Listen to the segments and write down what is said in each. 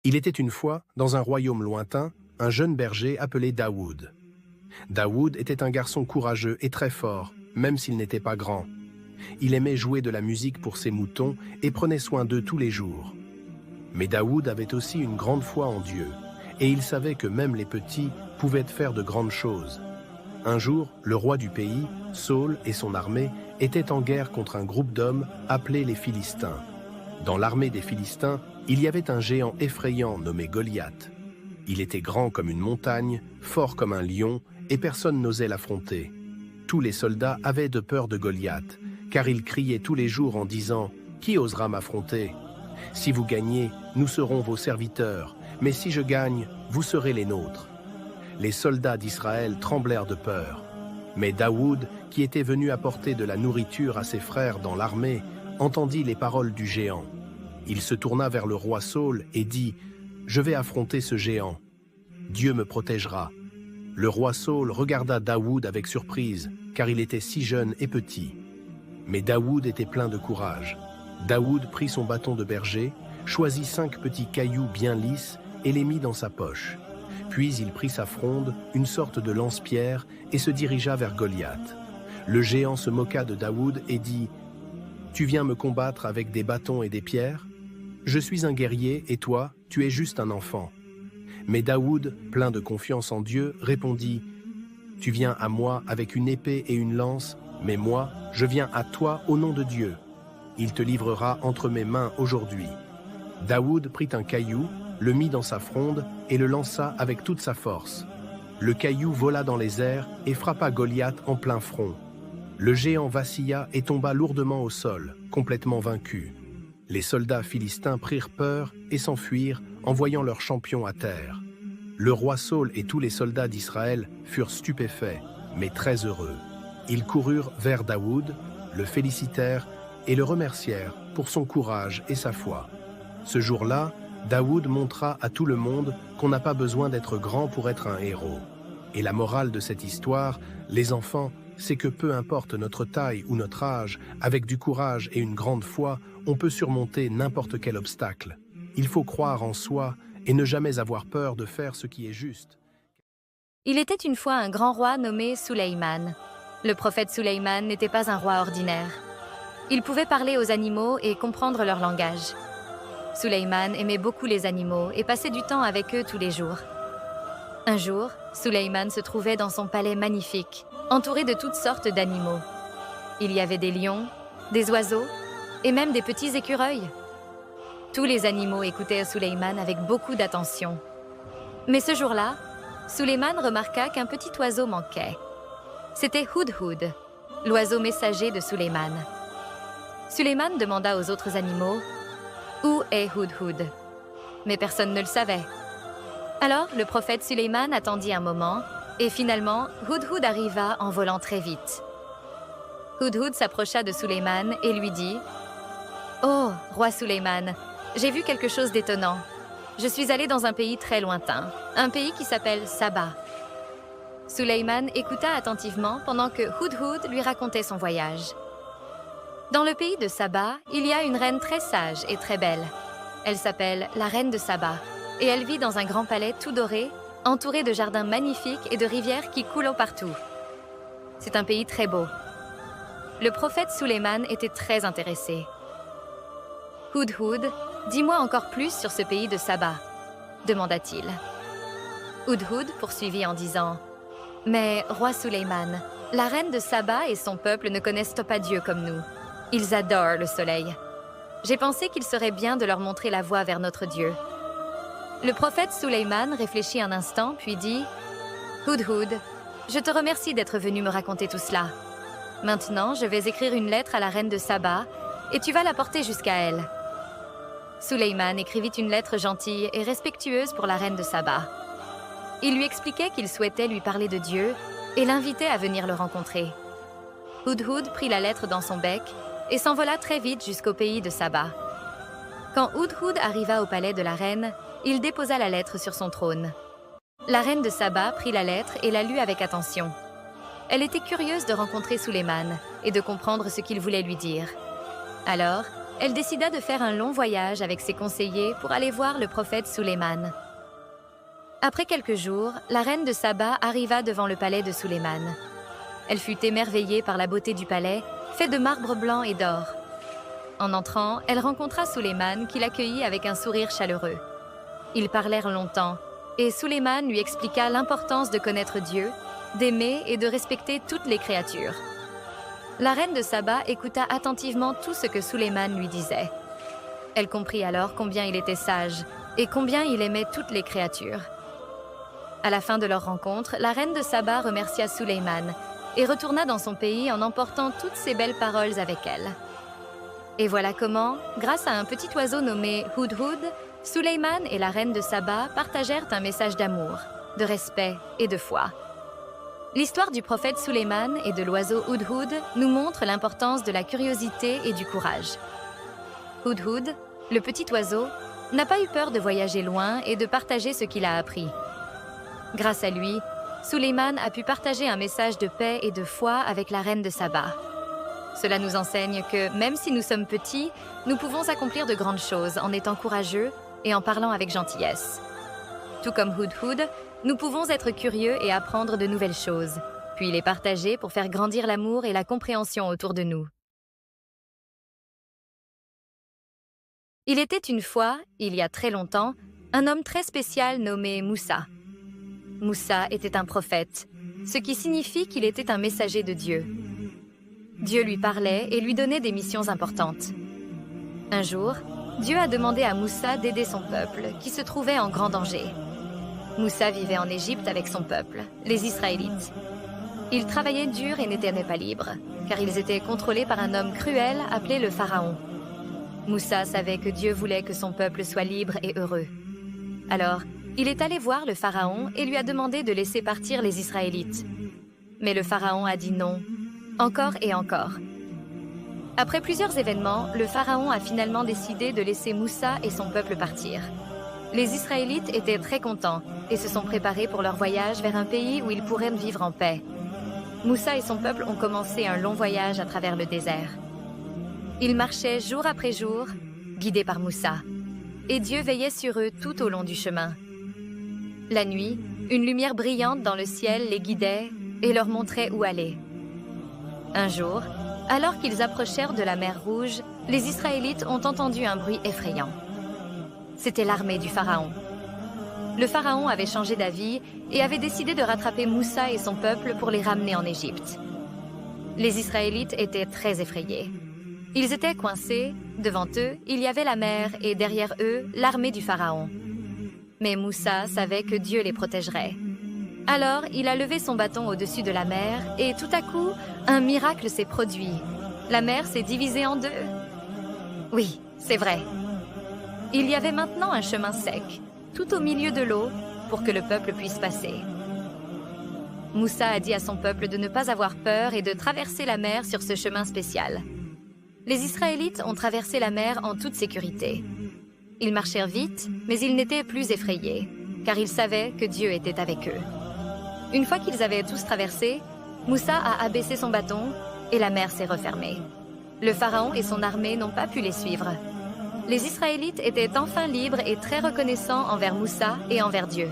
Il était une fois, dans un royaume lointain, un jeune berger appelé Daoud. Daoud était un garçon courageux et très fort, même s'il n'était pas grand. Il aimait jouer de la musique pour ses moutons et prenait soin d'eux tous les jours. Mais Daoud avait aussi une grande foi en Dieu, et il savait que même les petits pouvaient faire de grandes choses. Un jour, le roi du pays, Saül et son armée, étaient en guerre contre un groupe d'hommes appelés les Philistins. Dans l'armée des Philistins, il y avait un géant effrayant nommé Goliath. Il était grand comme une montagne, fort comme un lion, et personne n'osait l'affronter. Tous les soldats avaient de peur de Goliath, car il criait tous les jours en disant « Qui osera m'affronter ? Si vous gagnez, nous serons vos serviteurs, mais si je gagne, vous serez les nôtres. » Les soldats d'Israël tremblèrent de peur. Mais Daoud, qui était venu apporter de la nourriture à ses frères dans l'armée, entendit les paroles du géant. Il se tourna vers le roi Saül et dit « Je vais affronter ce géant. Dieu me protégera. » Le roi Saül regarda Daoud avec surprise, car il était si jeune et petit. Mais Daoud était plein de courage. Daoud prit son bâton de berger, choisit 5 petits cailloux bien lisses et les mit dans sa poche. Puis il prit sa fronde, une sorte de lance-pierre, et se dirigea vers Goliath. Le géant se moqua de Daoud et dit « Tu viens me combattre avec des bâtons et des pierres ? Je suis un guerrier et toi, tu es juste un enfant. » Mais Daoud, plein de confiance en Dieu, répondit « Tu viens à moi avec une épée et une lance, mais moi, je viens à toi au nom de Dieu. Il te livrera entre mes mains aujourd'hui. » Daoud prit un caillou, le mit dans sa fronde et le lança avec toute sa force. Le caillou vola dans les airs et frappa Goliath en plein front. Le géant vacilla et tomba lourdement au sol, complètement vaincu. Les soldats philistins prirent peur et s'enfuirent en voyant leur champion à terre. Le roi Saül et tous les soldats d'Israël furent stupéfaits, mais très heureux. Ils coururent vers Daoud, le félicitèrent et le remercièrent pour son courage et sa foi. Ce jour-là, Daoud montra à tout le monde qu'on n'a pas besoin d'être grand pour être un héros. Et la morale de cette histoire, les enfants, c'est que peu importe notre taille ou notre âge, avec du courage et une grande foi, on peut surmonter n'importe quel obstacle. Il faut croire en soi et ne jamais avoir peur de faire ce qui est juste. Il était une fois un grand roi nommé Sulayman. Le prophète Sulayman n'était pas un roi ordinaire. Il pouvait parler aux animaux et comprendre leur langage. Sulayman aimait beaucoup les animaux et passait du temps avec eux tous les jours. Un jour, Sulayman se trouvait dans son palais magnifique, entouré de toutes sortes d'animaux. Il y avait des lions, des oiseaux et même des petits écureuils. Tous les animaux écoutaient Sulayman avec beaucoup d'attention. Mais ce jour-là, Sulayman remarqua qu'un petit oiseau manquait. C'était Hudhud, l'oiseau messager de Sulayman. Sulayman demanda aux autres animaux « Où est Hudhud ?» Mais personne ne le savait. Alors, le prophète Sulayman attendit un moment, et finalement, Hudhud arriva en volant très vite. Hudhud s'approcha de Sulayman et lui dit « Oh, roi Sulayman, j'ai vu quelque chose d'étonnant. Je suis allé dans un pays très lointain, un pays qui s'appelle Saba. » Sulayman écouta attentivement pendant que Hudhud lui racontait son voyage. Dans le pays de Saba, il y a une reine très sage et très belle. Elle s'appelle la reine de Saba, et elle vit dans un grand palais tout doré, entouré de jardins magnifiques et de rivières qui coulent partout. C'est un pays très beau. Le prophète Sulayman était très intéressé. « Hudhud, dis-moi encore plus sur ce pays de Saba, » demanda-t-il. Hudhud poursuivit en disant « Mais, roi Sulayman, la reine de Saba et son peuple ne connaissent pas Dieu comme nous. Ils adorent le soleil. J'ai pensé qu'il serait bien de leur montrer la voie vers notre Dieu. » Le prophète Sulayman réfléchit un instant, puis dit « Hudhud, je te remercie d'être venu me raconter tout cela. Maintenant, je vais écrire une lettre à la reine de Saba et tu vas la porter jusqu'à elle. » Sulayman écrivit une lettre gentille et respectueuse pour la reine de Saba. Il lui expliquait qu'il souhaitait lui parler de Dieu et l'invitait à venir le rencontrer. Hudhud prit la lettre dans son bec et s'envola très vite jusqu'au pays de Saba. Quand Hudhud arriva au palais de la reine, il déposa la lettre sur son trône. La reine de Saba prit la lettre et la lut avec attention. Elle était curieuse de rencontrer Sulayman et de comprendre ce qu'il voulait lui dire. Alors, elle décida de faire un long voyage avec ses conseillers pour aller voir le prophète Sulayman. Après quelques jours, la reine de Saba arriva devant le palais de Sulayman. Elle fut émerveillée par la beauté du palais, fait de marbre blanc et d'or. En entrant, elle rencontra Sulayman qui l'accueillit avec un sourire chaleureux. Ils parlèrent longtemps, et Sulayman lui expliqua l'importance de connaître Dieu, d'aimer et de respecter toutes les créatures. La reine de Saba écouta attentivement tout ce que Sulayman lui disait. Elle comprit alors combien il était sage et combien il aimait toutes les créatures. À la fin de leur rencontre, la reine de Saba remercia Sulayman et retourna dans son pays en emportant toutes ses belles paroles avec elle. Et voilà comment, grâce à un petit oiseau nommé Hudhud, Sulayman et la reine de Saba partagèrent un message d'amour, de respect et de foi. L'histoire du prophète Sulayman et de l'oiseau Hudhud nous montre l'importance de la curiosité et du courage. Hudhud, le petit oiseau, n'a pas eu peur de voyager loin et de partager ce qu'il a appris. Grâce à lui, Sulayman a pu partager un message de paix et de foi avec la reine de Saba. Cela nous enseigne que, même si nous sommes petits, nous pouvons accomplir de grandes choses en étant courageux et en parlant avec gentillesse. Tout comme Hudhud, nous pouvons être curieux et apprendre de nouvelles choses, puis les partager pour faire grandir l'amour et la compréhension autour de nous. Il était une fois, il y a très longtemps, un homme très spécial nommé Moussa. Moussa était un prophète, ce qui signifie qu'il était un messager de Dieu. Dieu lui parlait et lui donnait des missions importantes. Un jour, Dieu a demandé à Moussa d'aider son peuple, qui se trouvait en grand danger. Moussa vivait en Égypte avec son peuple, les Israélites. Ils travaillaient dur et n'étaient pas libres, car ils étaient contrôlés par un homme cruel appelé le Pharaon. Moussa savait que Dieu voulait que son peuple soit libre et heureux. Alors, il est allé voir le Pharaon et lui a demandé de laisser partir les Israélites. Mais le Pharaon a dit non, encore et encore. Après plusieurs événements, le Pharaon a finalement décidé de laisser Moussa et son peuple partir. Les Israélites étaient très contents et se sont préparés pour leur voyage vers un pays où ils pourraient vivre en paix. Moussa et son peuple ont commencé un long voyage à travers le désert. Ils marchaient jour après jour, guidés par Moussa, et Dieu veillait sur eux tout au long du chemin. La nuit, une lumière brillante dans le ciel les guidait et leur montrait où aller. Un jour, alors qu'ils approchèrent de la mer Rouge, les Israélites ont entendu un bruit effrayant. C'était l'armée du Pharaon. Le Pharaon avait changé d'avis et avait décidé de rattraper Moussa et son peuple pour les ramener en Égypte. Les Israélites étaient très effrayés. Ils étaient coincés, devant eux, il y avait la mer et derrière eux, l'armée du Pharaon. Mais Moussa savait que Dieu les protégerait. Alors, il a levé son bâton au-dessus de la mer et tout à coup, un miracle s'est produit. La mer s'est divisée en deux. Oui, c'est vrai. Il y avait maintenant un chemin sec, tout au milieu de l'eau, pour que le peuple puisse passer. Moussa a dit à son peuple de ne pas avoir peur et de traverser la mer sur ce chemin spécial. Les Israélites ont traversé la mer en toute sécurité. Ils marchèrent vite, mais ils n'étaient plus effrayés, car ils savaient que Dieu était avec eux. Une fois qu'ils avaient tous traversé, Moussa a abaissé son bâton et la mer s'est refermée. Le Pharaon et son armée n'ont pas pu les suivre. Les Israélites étaient enfin libres et très reconnaissants envers Moussa et envers Dieu.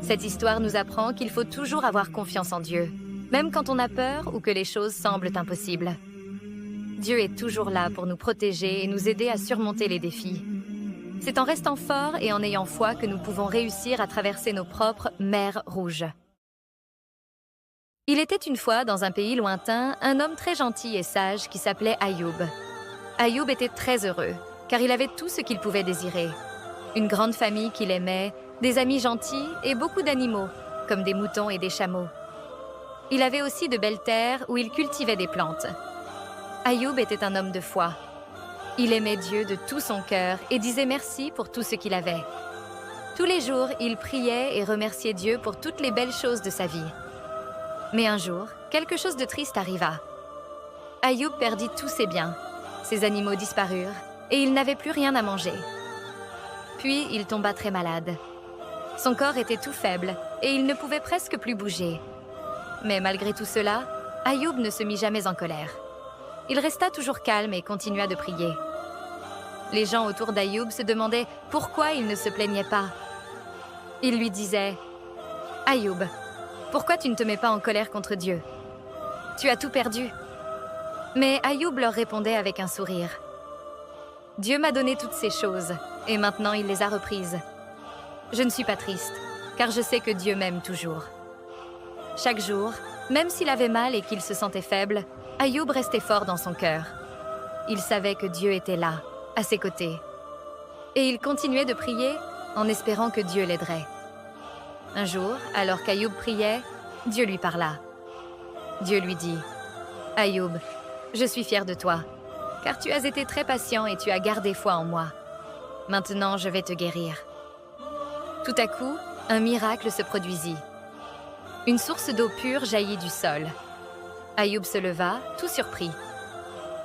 Cette histoire nous apprend qu'il faut toujours avoir confiance en Dieu, même quand on a peur ou que les choses semblent impossibles. Dieu est toujours là pour nous protéger et nous aider à surmonter les défis. C'est en restant forts et en ayant foi que nous pouvons réussir à traverser nos propres mers rouges. Il était une fois, dans un pays lointain, un homme très gentil et sage qui s'appelait Ayoub. Ayoub était très heureux, car il avait tout ce qu'il pouvait désirer. Une grande famille qu'il aimait, des amis gentils et beaucoup d'animaux, comme des moutons et des chameaux. Il avait aussi de belles terres où il cultivait des plantes. Ayoub était un homme de foi. Il aimait Dieu de tout son cœur et disait merci pour tout ce qu'il avait. Tous les jours, il priait et remerciait Dieu pour toutes les belles choses de sa vie. Mais un jour, quelque chose de triste arriva. Ayoub perdit tous ses biens. Ses animaux disparurent et il n'avait plus rien à manger. Puis, il tomba très malade. Son corps était tout faible et il ne pouvait presque plus bouger. Mais malgré tout cela, Ayoub ne se mit jamais en colère. Il resta toujours calme et continua de prier. Les gens autour d'Ayoub se demandaient pourquoi il ne se plaignait pas. Ils lui disaient « Ayoub, pourquoi tu ne te mets pas en colère contre Dieu? Tu as tout perdu. » Mais Ayoub leur répondait avec un sourire. « Dieu m'a donné toutes ces choses, et maintenant il les a reprises. Je ne suis pas triste, car je sais que Dieu m'aime toujours. » Chaque jour, même s'il avait mal et qu'il se sentait faible, Ayoub restait fort dans son cœur. Il savait que Dieu était là, à ses côtés. Et il continuait de prier en espérant que Dieu l'aiderait. Un jour, alors qu'Ayoub priait, Dieu lui parla. Dieu lui dit « Ayoub, je suis fier de toi, car tu as été très patient et tu as gardé foi en moi. Maintenant, je vais te guérir. » Tout à coup, un miracle se produisit. Une source d'eau pure jaillit du sol. Ayoub se leva, tout surpris.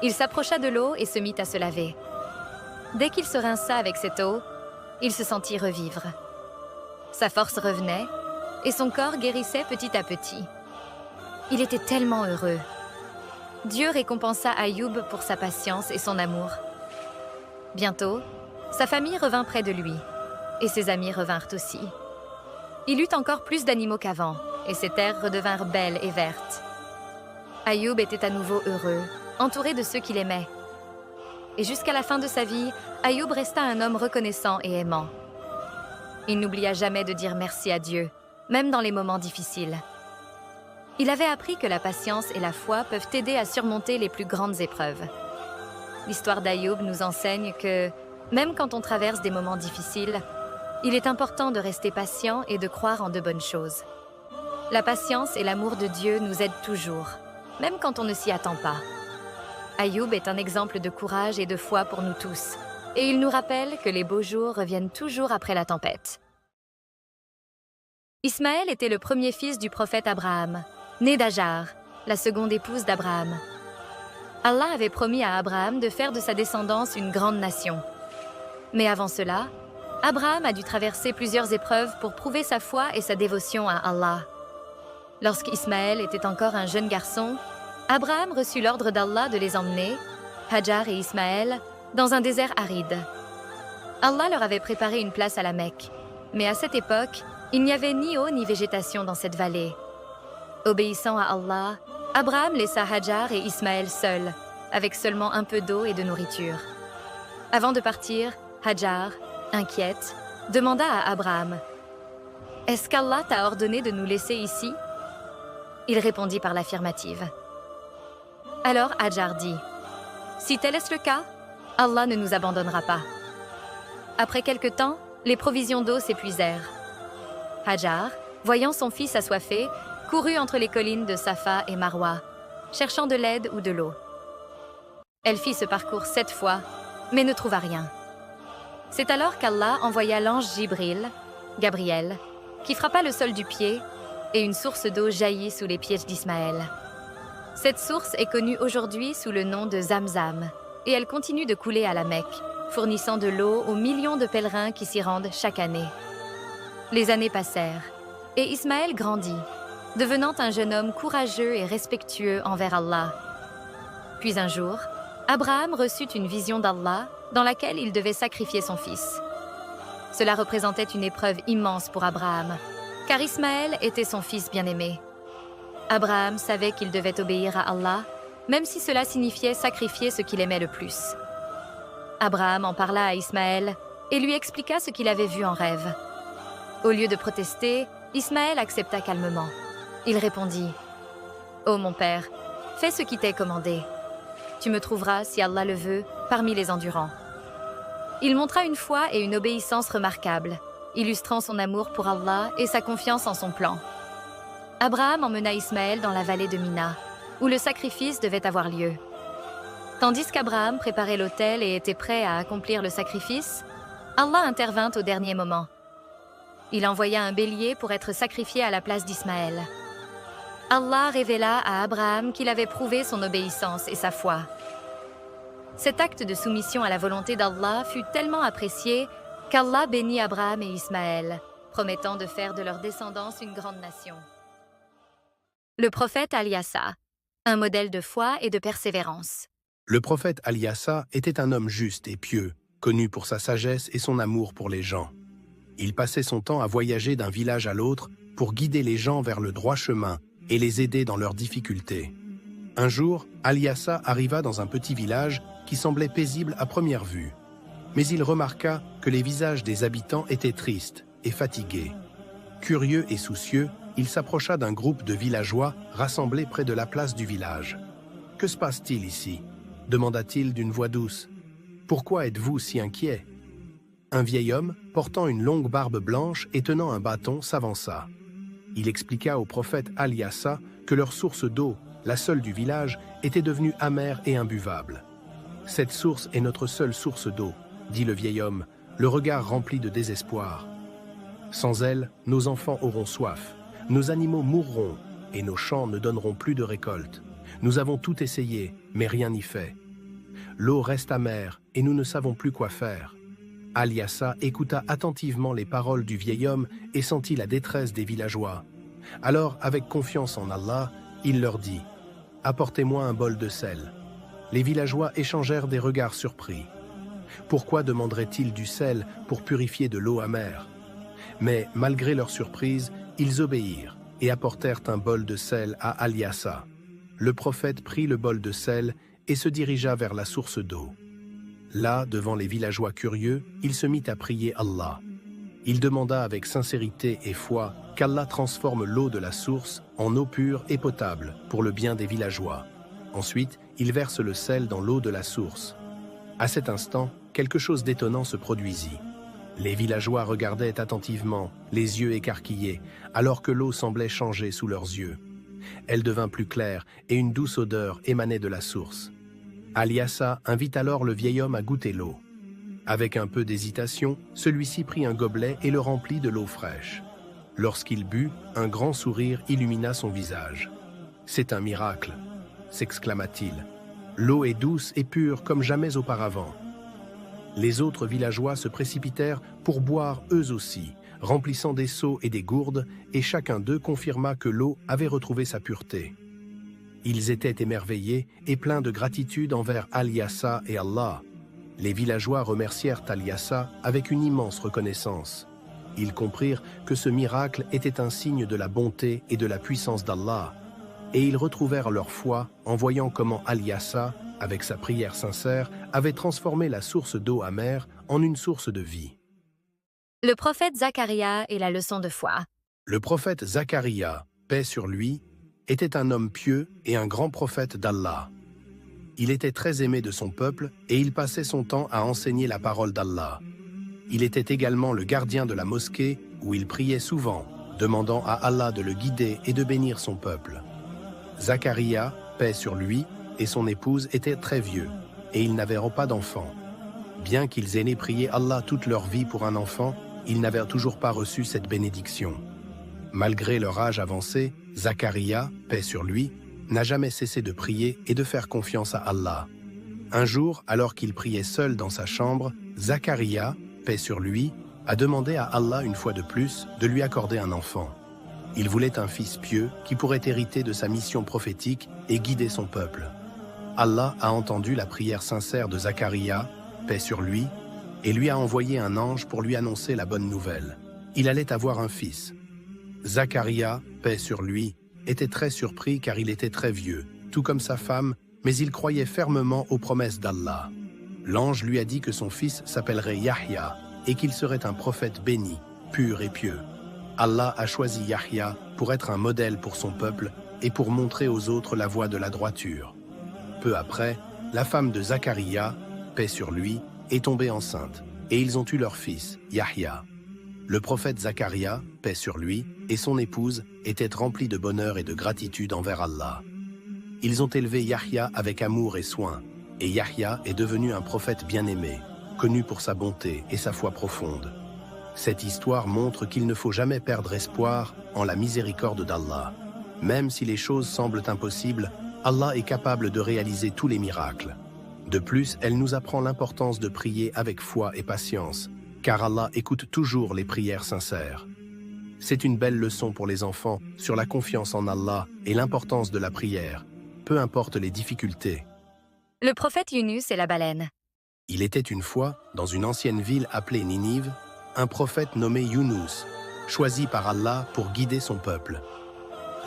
Il s'approcha de l'eau et se mit à se laver. Dès qu'il se rinça avec cette eau, il se sentit revivre. Sa force revenait et son corps guérissait petit à petit. Il était tellement heureux. Dieu récompensa Ayoub pour sa patience et son amour. Bientôt, sa famille revint près de lui et ses amis revinrent aussi. Il eut encore plus d'animaux qu'avant et ses terres redevinrent belles et vertes. Ayoub était à nouveau heureux, entouré de ceux qu'il aimait. Et jusqu'à la fin de sa vie, Ayoub resta un homme reconnaissant et aimant. Il n'oublia jamais de dire merci à Dieu, même dans les moments difficiles. Il avait appris que la patience et la foi peuvent aider à surmonter les plus grandes épreuves. L'histoire d'Ayoub nous enseigne que, même quand on traverse des moments difficiles, il est important de rester patient et de croire en de bonnes choses. La patience et l'amour de Dieu nous aident toujours, même quand on ne s'y attend pas. Ayoub est un exemple de courage et de foi pour nous tous, et il nous rappelle que les beaux jours reviennent toujours après la tempête. Ismaël était le premier fils du prophète Abraham, né d'Ajar, la seconde épouse d'Abraham. Allah avait promis à Abraham de faire de sa descendance une grande nation. Mais avant cela, Abraham a dû traverser plusieurs épreuves pour prouver sa foi et sa dévotion à Allah. Lorsqu'Ismaël était encore un jeune garçon, Abraham reçut l'ordre d'Allah de les emmener, Hajar et Ismaël, dans un désert aride. Allah leur avait préparé une place à la Mecque, mais à cette époque, il n'y avait ni eau ni végétation dans cette vallée. Obéissant à Allah, Abraham laissa Hajar et Ismaël seuls, avec seulement un peu d'eau et de nourriture. Avant de partir, Hajar, inquiète, demanda à Abraham « Est-ce qu'Allah t'a ordonné de nous laisser ici ?» Il répondit par l'affirmative. Alors Hajar dit « Si tel est le cas, Allah ne nous abandonnera pas. » Après quelque temps, les provisions d'eau s'épuisèrent. Hajar, voyant son fils assoiffé, courut entre les collines de Safa et Marwa, cherchant de l'aide ou de l'eau. Elle fit ce parcours 7 fois, mais ne trouva rien. C'est alors qu'Allah envoya l'ange Jibril, Gabriel, qui frappa le sol du pied, et une source d'eau jaillit sous les pieds d'Ismaël. Cette source est connue aujourd'hui sous le nom de Zamzam, et elle continue de couler à la Mecque, fournissant de l'eau aux millions de pèlerins qui s'y rendent chaque année. Les années passèrent, et Ismaël grandit, devenant un jeune homme courageux et respectueux envers Allah. Puis un jour, Abraham reçut une vision d'Allah dans laquelle il devait sacrifier son fils. Cela représentait une épreuve immense pour Abraham, car Ismaël était son fils bien-aimé. Abraham savait qu'il devait obéir à Allah, même si cela signifiait sacrifier ce qu'il aimait le plus. Abraham en parla à Ismaël et lui expliqua ce qu'il avait vu en rêve. Au lieu de protester, Ismaël accepta calmement. Il répondit « Ô mon père, fais ce qui t'est commandé. Tu me trouveras, si Allah le veut, parmi les endurants. » Il montra une foi et une obéissance remarquables, illustrant son amour pour Allah et sa confiance en son plan. Abraham emmena Ismaël dans la vallée de Mina, où le sacrifice devait avoir lieu. Tandis qu'Abraham préparait l'autel et était prêt à accomplir le sacrifice, Allah intervint au dernier moment. Il envoya un bélier pour être sacrifié à la place d'Ismaël. Allah révéla à Abraham qu'il avait prouvé son obéissance et sa foi. Cet acte de soumission à la volonté d'Allah fut tellement apprécié qu'Allah bénit Abraham et Ismaël, promettant de faire de leur descendance une grande nation. Le prophète Alyassa, un modèle de foi et de persévérance. Le prophète Alyassa était un homme juste et pieux, connu pour sa sagesse et son amour pour les gens. Il passait son temps à voyager d'un village à l'autre pour guider les gens vers le droit chemin et les aider dans leurs difficultés. Un jour, Alyassa arriva dans un petit village qui semblait paisible à première vue. Mais il remarqua que les visages des habitants étaient tristes et fatigués. Curieux et soucieux, il s'approcha d'un groupe de villageois rassemblés près de la place du village. « Que se passe-t-il ici » demanda-t-il d'une voix douce. « Pourquoi êtes-vous si inquiet » Un vieil homme, portant une longue barbe blanche et tenant un bâton, s'avança. Il expliqua au prophète Alyassa que leur source d'eau, la seule du village, était devenue amère et imbuvable. « Cette source est notre seule source d'eau, » dit le vieil homme, le regard rempli de désespoir. « Sans elle, nos enfants auront soif, nos animaux mourront et nos champs ne donneront plus de récolte. Nous avons tout essayé, mais rien n'y fait. L'eau reste amère et nous ne savons plus quoi faire. » Alyassa écouta attentivement les paroles du vieil homme et sentit la détresse des villageois. Alors, avec confiance en Allah, il leur dit « Apportez-moi un bol de sel. » Les villageois échangèrent des regards surpris. Pourquoi demanderaient-ils du sel pour purifier de l'eau amère? Mais malgré leur surprise, ils obéirent et apportèrent un bol de sel à Alyassa. Le prophète prit le bol de sel et se dirigea vers la source d'eau. Là, devant les villageois curieux, il se mit à prier Allah. Il demanda avec sincérité et foi qu'Allah transforme l'eau de la source en eau pure et potable pour le bien des villageois. Ensuite, il verse le sel dans l'eau de la source. À cet instant, quelque chose d'étonnant se produisit. Les villageois regardaient attentivement, les yeux écarquillés, alors que l'eau semblait changer sous leurs yeux. Elle devint plus claire et une douce odeur émanait de la source. Alyassa invite alors le vieil homme à goûter l'eau. Avec un peu d'hésitation, celui-ci prit un gobelet et le remplit de l'eau fraîche. Lorsqu'il but, un grand sourire illumina son visage. « C'est un miracle !» s'exclama-t-il. « L'eau est douce et pure comme jamais auparavant. » Les autres villageois se précipitèrent pour boire eux aussi, remplissant des seaux et des gourdes, et chacun d'eux confirma que l'eau avait retrouvé sa pureté. Ils étaient émerveillés et pleins de gratitude envers Alyassa et Allah. Les villageois remercièrent Alyassa avec une immense reconnaissance. Ils comprirent que ce miracle était un signe de la bonté et de la puissance d'Allah, et ils retrouvèrent leur foi en voyant comment Alyassa, avec sa prière sincère, avait transformé la source d'eau amère en une source de vie. Le prophète Zacharia et la leçon de foi. Le prophète Zacharia, paix sur lui, était un homme pieux et un grand prophète d'Allah. Il était très aimé de son peuple et il passait son temps à enseigner la parole d'Allah. Il était également le gardien de la mosquée où il priait souvent, demandant à Allah de le guider et de bénir son peuple. Zacharia, paix sur lui, et son épouse étaient très vieux, et ils n'avaient pas d'enfants. Bien qu'ils aient prié Allah toute leur vie pour un enfant, ils n'avaient toujours pas reçu cette bénédiction. Malgré leur âge avancé, Zacharia, paix sur lui, n'a jamais cessé de prier et de faire confiance à Allah. Un jour, alors qu'il priait seul dans sa chambre, Zacharia, paix sur lui, a demandé à Allah une fois de plus de lui accorder un enfant. Il voulait un fils pieux qui pourrait hériter de sa mission prophétique et guider son peuple. Allah a entendu la prière sincère de Zacharia, paix sur lui, et lui a envoyé un ange pour lui annoncer la bonne nouvelle. Il allait avoir un fils. Zacharia, paix sur lui, était très surpris car il était très vieux, tout comme sa femme, mais il croyait fermement aux promesses d'Allah. L'ange lui a dit que son fils s'appellerait Yahya et qu'il serait un prophète béni, pur et pieux. Allah a choisi Yahya pour être un modèle pour son peuple et pour montrer aux autres la voie de la droiture. Peu après, la femme de Zacharia, paix sur lui, est tombée enceinte et ils ont eu leur fils, Yahya. Le prophète Zacharia, paix sur lui, et son épouse étaient remplis de bonheur et de gratitude envers Allah. Ils ont élevé Yahya avec amour et soin, et Yahya est devenu un prophète bien-aimé, connu pour sa bonté et sa foi profonde. Cette histoire montre qu'il ne faut jamais perdre espoir en la miséricorde d'Allah. Même si les choses semblent impossibles, Allah est capable de réaliser tous les miracles. De plus, elle nous apprend l'importance de prier avec foi et patience, car Allah écoute toujours les prières sincères. C'est une belle leçon pour les enfants sur la confiance en Allah et l'importance de la prière, peu importe les difficultés. Le prophète Yunus et la baleine. Il était une fois, dans une ancienne ville appelée Ninive, un prophète nommé Younous, choisi par Allah pour guider son peuple.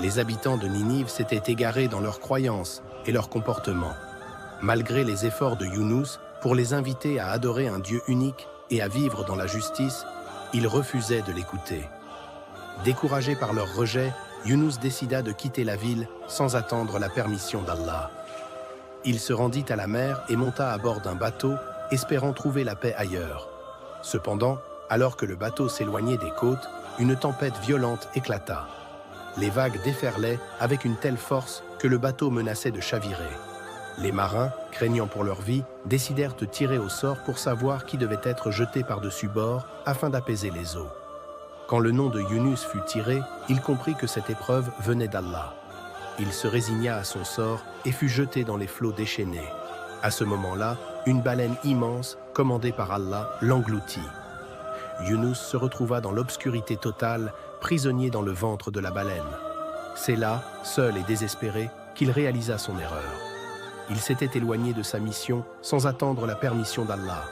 Les habitants de Ninive s'étaient égarés dans leurs croyances et leur comportement. Malgré les efforts de Younous pour les inviter à adorer un Dieu unique et à vivre dans la justice, ils refusaient de l'écouter. Découragé par leur rejet, Younous décida de quitter la ville sans attendre la permission d'Allah. Il se rendit à la mer et monta à bord d'un bateau, espérant trouver la paix ailleurs. Cependant, alors que le bateau s'éloignait des côtes, une tempête violente éclata. Les vagues déferlaient avec une telle force que le bateau menaçait de chavirer. Les marins, craignant pour leur vie, décidèrent de tirer au sort pour savoir qui devait être jeté par-dessus bord afin d'apaiser les eaux. Quand le nom de Younous fut tiré, il comprit que cette épreuve venait d'Allah. Il se résigna à son sort et fut jeté dans les flots déchaînés. À ce moment-là, une baleine immense, commandée par Allah, l'engloutit. Younous se retrouva dans l'obscurité totale, prisonnier dans le ventre de la baleine. C'est là, seul et désespéré, qu'il réalisa son erreur. Il s'était éloigné de sa mission sans attendre la permission d'Allah.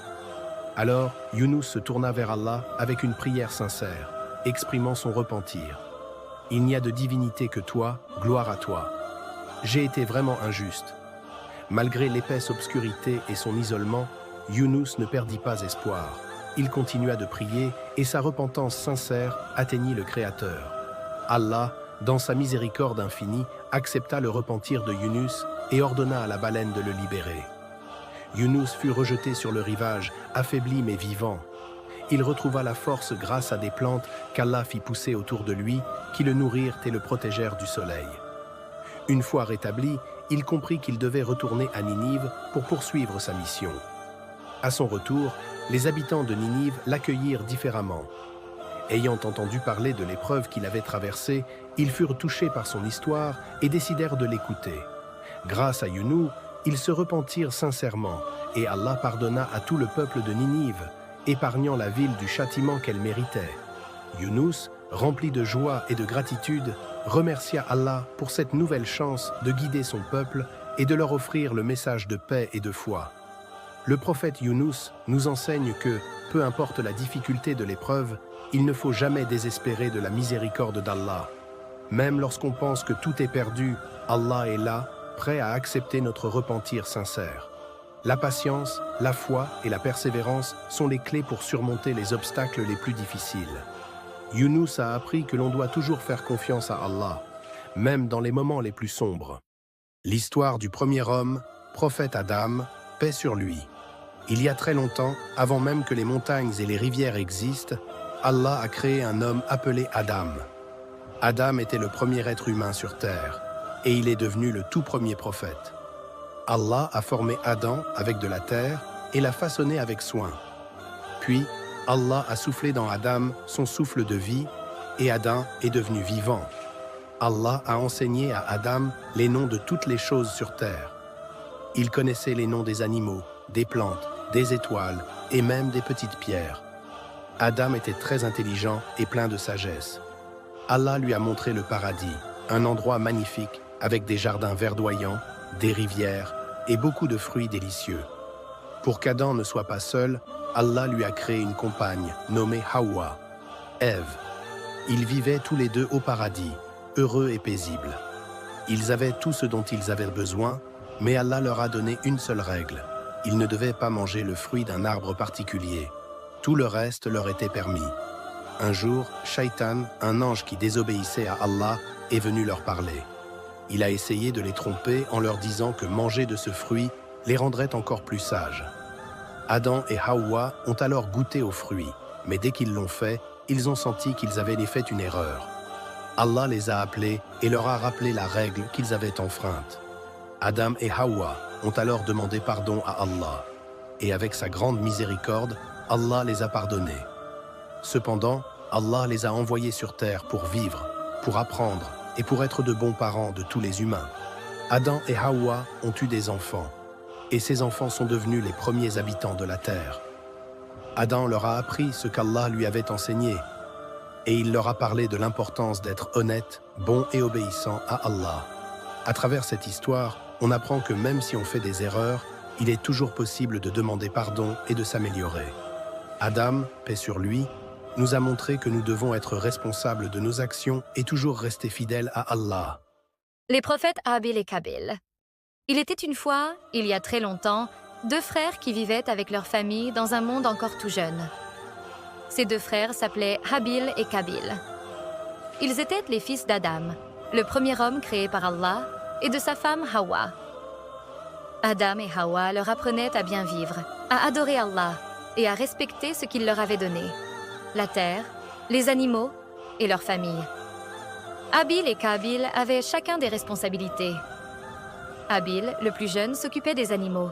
Alors, Younous se tourna vers Allah avec une prière sincère, exprimant son repentir. « Il n'y a de divinité que toi, gloire à toi. J'ai été vraiment injuste. » Malgré l'épaisse obscurité et son isolement, Younous ne perdit pas espoir. Il continua de prier et sa repentance sincère atteignit le Créateur. Allah, dans sa miséricorde infinie, accepta le repentir de Younous et ordonna à la baleine de le libérer. Younous fut rejeté sur le rivage, affaibli mais vivant. Il retrouva la force grâce à des plantes qu'Allah fit pousser autour de lui, qui le nourrirent et le protégèrent du soleil. Une fois rétabli, il comprit qu'il devait retourner à Ninive pour poursuivre sa mission. À son retour, les habitants de Ninive l'accueillirent différemment. Ayant entendu parler de l'épreuve qu'il avait traversée, ils furent touchés par son histoire et décidèrent de l'écouter. Grâce à Younous, ils se repentirent sincèrement et Allah pardonna à tout le peuple de Ninive, épargnant la ville du châtiment qu'elle méritait. Younous, rempli de joie et de gratitude, remercia Allah pour cette nouvelle chance de guider son peuple et de leur offrir le message de paix et de foi. Le prophète Younous nous enseigne que, peu importe la difficulté de l'épreuve, il ne faut jamais désespérer de la miséricorde d'Allah. Même lorsqu'on pense que tout est perdu, Allah est là, prêt à accepter notre repentir sincère. La patience, la foi et la persévérance sont les clés pour surmonter les obstacles les plus difficiles. Younous a appris que l'on doit toujours faire confiance à Allah, même dans les moments les plus sombres. L'histoire du premier homme, prophète Adam, paix sur lui. Il y a très longtemps, avant même que les montagnes et les rivières existent, Allah a créé un homme appelé Adam. Adam était le premier être humain sur terre, et il est devenu le tout premier prophète. Allah a formé Adam avec de la terre et l'a façonné avec soin. Puis, Allah a soufflé dans Adam son souffle de vie, et Adam est devenu vivant. Allah a enseigné à Adam les noms de toutes les choses sur terre. Il connaissait les noms des animaux, des plantes, des étoiles et même des petites pierres. Adam était très intelligent et plein de sagesse. Allah lui a montré le paradis, un endroit magnifique avec des jardins verdoyants, des rivières et beaucoup de fruits délicieux. Pour qu'Adam ne soit pas seul, Allah lui a créé une compagne nommée Hawa, Ève. Ils vivaient tous les deux au paradis, heureux et paisibles. Ils avaient tout ce dont ils avaient besoin, mais Allah leur a donné une seule règle. Ils ne devaient pas manger le fruit d'un arbre particulier. Tout le reste leur était permis. Un jour, Shaitan, un ange qui désobéissait à Allah, est venu leur parler. Il a essayé de les tromper en leur disant que manger de ce fruit les rendrait encore plus sages. Adam et Hawa ont alors goûté au fruit, mais dès qu'ils l'ont fait, ils ont senti qu'ils avaient fait une erreur. Allah les a appelés et leur a rappelé la règle qu'ils avaient enfreinte. Adam et Hawa ont alors demandé pardon à Allah, et avec sa grande miséricorde, Allah les a pardonnés. Cependant, Allah les a envoyés sur terre pour vivre, pour apprendre et pour être de bons parents de tous les humains. Adam et Hawa ont eu des enfants, et ces enfants sont devenus les premiers habitants de la terre. Adam leur a appris ce qu'Allah lui avait enseigné, et il leur a parlé de l'importance d'être honnête, bon et obéissant à Allah. À travers cette histoire, on apprend que même si on fait des erreurs, il est toujours possible de demander pardon et de s'améliorer. Adam, paix sur lui, nous a montré que nous devons être responsables de nos actions et toujours rester fidèles à Allah. Les prophètes Habil et Qabil. Il était une fois, il y a très longtemps, deux frères qui vivaient avec leur famille dans un monde encore tout jeune. Ces deux frères s'appelaient Habil et Qabil. Ils étaient les fils d'Adam, le premier homme créé par Allah, et de sa femme Hawa. Adam et Hawa leur apprenaient à bien vivre, à adorer Allah et à respecter ce qu'il leur avait donné, la terre, les animaux et leur famille. Habil et Qabil avaient chacun des responsabilités. Habil, le plus jeune, s'occupait des animaux.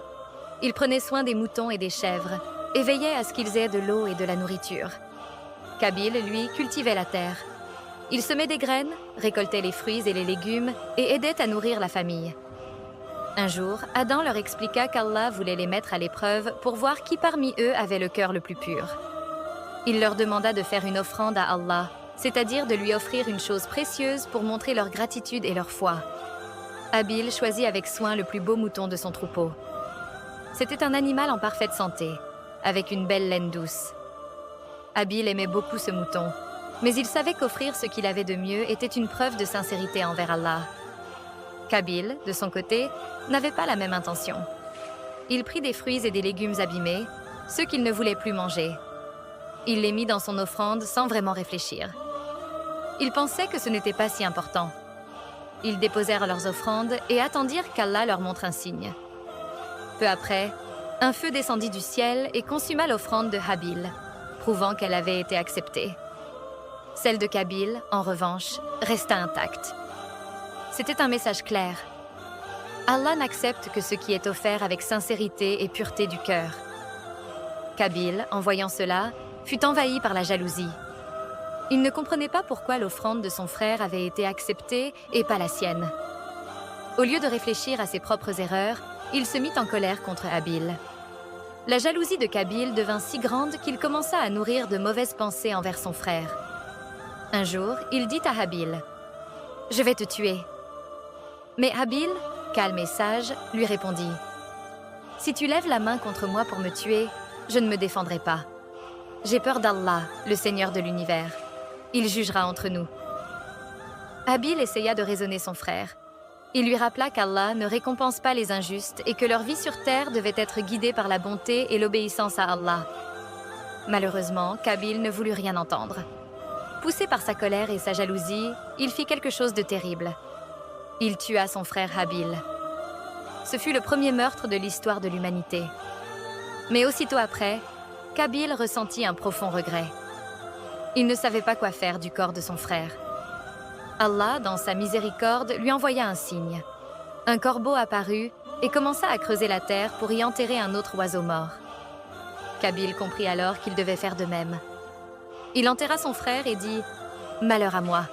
Il prenait soin des moutons et des chèvres et veillait à ce qu'ils aient de l'eau et de la nourriture. Qabil, lui, cultivait la terre. Il semait des graines, récoltait les fruits et les légumes et aidait à nourrir la famille. Un jour, Adam leur expliqua qu'Allah voulait les mettre à l'épreuve pour voir qui parmi eux avait le cœur le plus pur. Il leur demanda de faire une offrande à Allah, c'est-à-dire de lui offrir une chose précieuse pour montrer leur gratitude et leur foi. Habil choisit avec soin le plus beau mouton de son troupeau. C'était un animal en parfaite santé, avec une belle laine douce. Habil aimait beaucoup ce mouton, mais il savait qu'offrir ce qu'il avait de mieux était une preuve de sincérité envers Allah. Qabil, de son côté, n'avait pas la même intention. Il prit des fruits et des légumes abîmés, ceux qu'il ne voulait plus manger. Il les mit dans son offrande sans vraiment réfléchir. Il pensait que ce n'était pas si important. Ils déposèrent leurs offrandes et attendirent qu'Allah leur montre un signe. Peu après, un feu descendit du ciel et consuma l'offrande de Habil, prouvant qu'elle avait été acceptée. Celle de Qabil, en revanche, resta intacte. C'était un message clair. Allah n'accepte que ce qui est offert avec sincérité et pureté du cœur. Qabil, en voyant cela, fut envahi par la jalousie. Il ne comprenait pas pourquoi l'offrande de son frère avait été acceptée et pas la sienne. Au lieu de réfléchir à ses propres erreurs, il se mit en colère contre Habil. La jalousie de Qabil devint si grande qu'il commença à nourrir de mauvaises pensées envers son frère. Un jour, il dit à Habil, « Je vais te tuer. » Mais Habil, calme et sage, lui répondit, « Si tu lèves la main contre moi pour me tuer, je ne me défendrai pas. J'ai peur d'Allah, le Seigneur de l'univers. Il jugera entre nous. » Habil essaya de raisonner son frère. Il lui rappela qu'Allah ne récompense pas les injustes et que leur vie sur terre devait être guidée par la bonté et l'obéissance à Allah. Malheureusement, Qabil ne voulut rien entendre. Poussé par sa colère et sa jalousie, il fit quelque chose de terrible. Il tua son frère Habil. Ce fut le premier meurtre de l'histoire de l'humanité. Mais aussitôt après, Qabil ressentit un profond regret. Il ne savait pas quoi faire du corps de son frère. Allah, dans sa miséricorde, lui envoya un signe. Un corbeau apparut et commença à creuser la terre pour y enterrer un autre oiseau mort. Qabil comprit alors qu'il devait faire de même. Il enterra son frère et dit « Malheur à moi.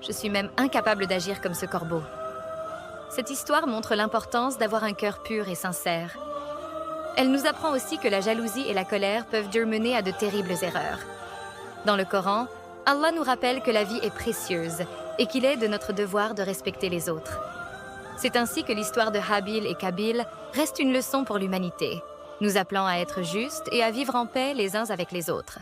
Je suis même incapable d'agir comme ce corbeau. » Cette histoire montre l'importance d'avoir un cœur pur et sincère. Elle nous apprend aussi que la jalousie et la colère peuvent dur mener à de terribles erreurs. Dans le Coran, Allah nous rappelle que la vie est précieuse et qu'il est de notre devoir de respecter les autres. C'est ainsi que l'histoire de Habil et Qabil reste une leçon pour l'humanité, nous appelant à être justes et à vivre en paix les uns avec les autres.